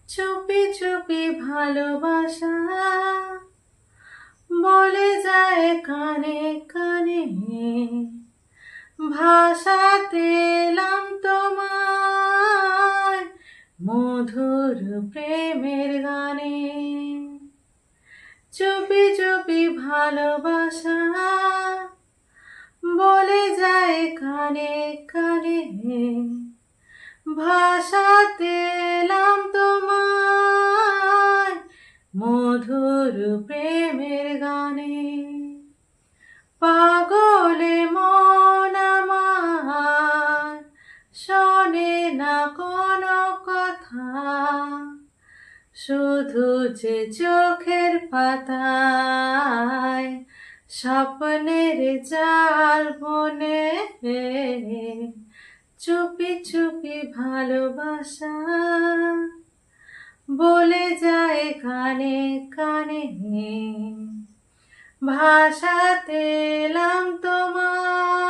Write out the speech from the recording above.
চুপি চুপি ভালোবাসা বলে যায় কানে কানে, ভাষাতে এলাম তোমায় মধুর প্রেমের গানে। চুপি চুপি ভালোবাসা বলে যায় কানে কানে, ভাষাতে এলাম তোমায় মধুর প্রেমের গানে। পাগলে মন আমার শোনে না কোনো কথা, শুধু যে চোখের পাতায় স্বপ্নের জাল বনে। চুপি চুপি ভালোবাসা বলে যায় কানে কানে, ভাষাতে এলাম তোমার